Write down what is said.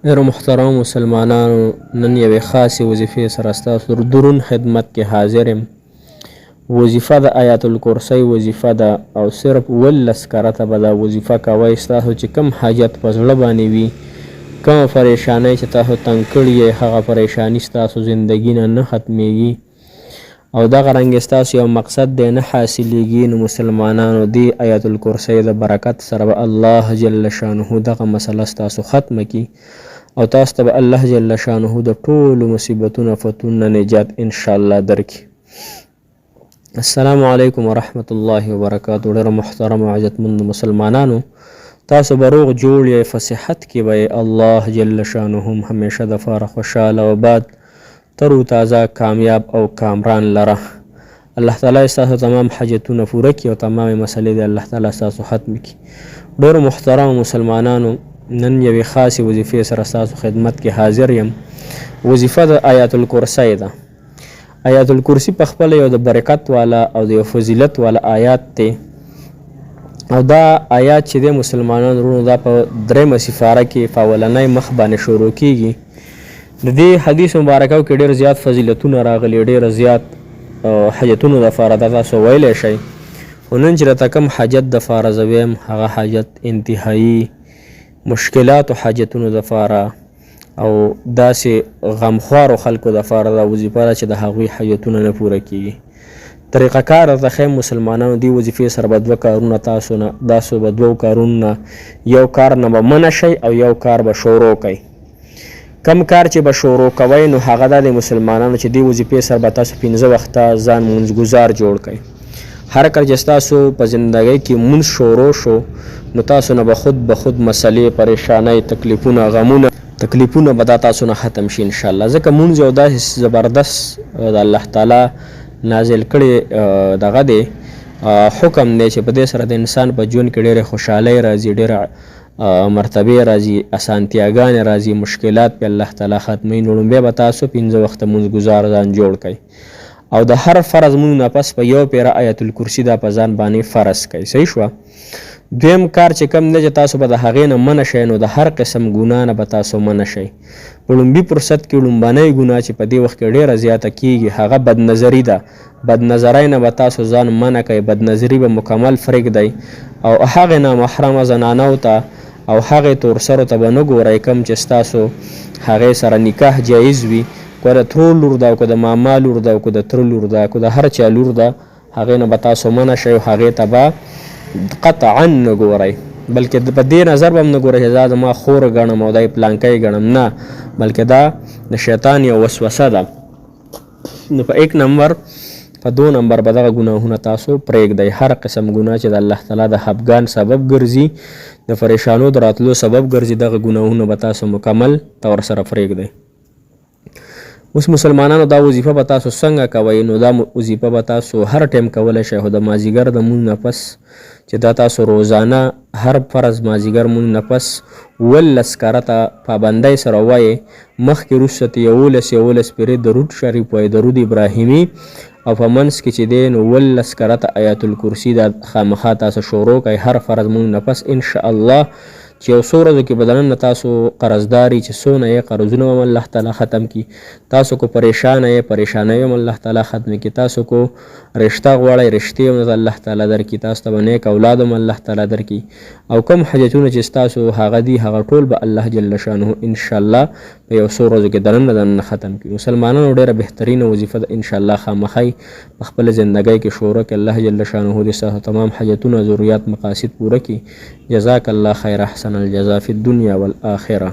ډېرو محترم مسلمانانو، نن یوې خاصې وظیفې سره ستاسو درون خدمت کې حاضر یم. وظیفه د آیت الکرسی وظیفه ده او صرف 18 کرته به دا وظیفه کوئ. ستاسو چې کوم حاجت په زړه باندې وي، کومه پریشانۍ چې تاسو تنګ کړي یې، هغه پریشاني ستاسو زندګي نه ختمیږي او دغه رنګ ستاسو یو مقصد دی نه حاصلیږي. نو مسلمانانو، دې آیت الکرسی د برکت سره به الله جل شانه دغه مسله ستاسو ختمه کړي او تاسو ته به الله جل شانه د ټولو مصیبتونو فتونو نجات انشاءالله درکړي. السلام علیکم ورحمت الله وبرکاتو. ډېر محترم او عزتمند مسلمانانو، تاسو به روغ جوړ یې، په صحت کې به الله جل شانه همیشه دپاره خوشحاله او باد تر و تازه کامیاب او کامران لره. الله تعالی ستاسو تمام حاجتونه پوره کړي او تمامې مسلې د الله تعالی ستاسو ختم کړي. ډېرو محترم مسلمانانو، نن یوې خاصې وظیفې سره ستاسو خدمت کې حاضر یم. وظیفه د آیت الکرسی ده. آیت الکرسی په خپله یو د برکت والا او د یو فضیلت والا آیات دی او دا آیات چې د مسلمانانو ورونو دا په 3 سپاره کې په اولنی مخ باندې شروع کیږي. د دې حدیث مبارکو کې ډېر زیات فضیلتونه راغلي، ډېر زیات حاجتونو دپاره دا تاسو ویلی شئ. خو نن چې راته کوم حاجت دپاره زه ویم، هغه حاجت انتهایي مشکلاتو حاجتونو دپاره او داسې غمخوارو خلکو دپاره دا وظیفه ده چې د هغوی حاجتونه نه پوره کیږي. طریقه کار درته ښیم مسلمانانو. دې وظیفې سره به 2 کارونه تاسو به 2 کارونه، یو کار نه به منع شئ او یو کار به شروع کوئ. کم کار چې به شروع کوئ نو هغه دا د مسلمانانو چې دې وظیفې سره به تاسو 15 وخته ځان مونځګزار جوړ کړئ. هر کله چې ستاسو په زندګۍ کې مونځ شروع شو نو تاسو نه به خود به خود مسلې، پریشانۍ، تکلیفونه به دا تاسو نه ختم شي انشاءالله. ځکه مونځ یو داسې زبردست د الله تعالی نازل کړی دغه دی حکم دی چې په دې سره د انسان په ژوند کې ډېرې خوشحالۍ راځي، ډېره مرتبې راځي، اسانتیاګانې راځي، مشکلات په الله تعالی ختموي. نو لومبی به تاسو 15 وخته مونځګزار ځان جوړ کړئ او د هر فرض مونځ نه پس په یو پیره آیت الکرسی دا په ځان باندې فرض کړئ. صحیح شوه. دویم کار چې کوم دی چې تاسو به د هغې نه منع شئ نو د هر قسم ګناه نه به تاسو منع شئ. په لومبي فرصت کې لومبنۍ ګناه چې په دې وخت کې ډېره زیاته کیږي هغه بدنظري ده. بدنظرۍ نه به تاسو ځان منع کوئ، بدنظري به مکمل پرېږدئ او هغې نامحرمه زنانو ته او هغې تورسرو ته به نه ګورئ کوم چې ستاسو هغې سره نکاح جایز وي. که د ترور لور ده او که د ماما لور ده او که د تره لور ده، که د هر چا لور ده، هغې نه به تاسو منع شئ او هغې ته به قطعا نه ګورئ. بلکې په دې نظر به هم نه ګورئ چې دا زما خور ګڼم او دا یې پلانکی ګڼم، نه، بلکې دا د شیطان یو وسوسه ده. نو په 1 نمبر، په 2 نمبر به دغه ګناهونه تاسو پرېږدئ. هر قسم ګناه چې د الله تعالی د خفګان سبب ګرځي، د پریشانو د راتلو سبب ګرځي، دغه ګناهونه به تاسو مکمل طور سره پرېږدئ. اوس مسلمانانو، دا وظیفه به تاسو څنګه کوئ؟ نو دا وظیفه به تاسو هر ټایم کولی شئ، خو د مازدیګر د مونځ نه پس چې دا تاسو روزانه هر فرض مازدیګر مونځ نه پس 18 کرته پابندۍ سره وایئ. مخکې وروسته 11 پېرې درود شریف وایئ، درود ابراهیمي، او په منځ کې چې دی نو 18 کرته آیت الکرسی دا خامخا تاسو شروع کړئ هر فرض مونځ نه پس انشاءالله. چې یو څو ورځو کې به دننه تاسو قرضداري چې څونه یې قرضونه هم الله تعالی ختم کړي. تاسو کو پریشانه یې، پریشانۍ هم الله تعالی ختم کړي. تاسو کو رشته غواړئ، رشتې هم الله تعالی درکړي. تاسو ته به نیک اولاد هم الله تعالی درکړي. او کوم حاجتونه چې ستاسو هغه دي هغه ټول به الله جل شانه انشاءالله په یو څو ورځو کې دننه ختم کړي. مسلمانانو، ډېره بهترینه وظیفه ده انشاءالله. خامخی په خپله زندګۍ کې شروع کړئ. الله جل شانه دې ستاسو تمام حاجتونه، ضرورت، مقاصد پوره کړي. جزاک الله خیر، احسن الجزا فی الدنیا والآخره.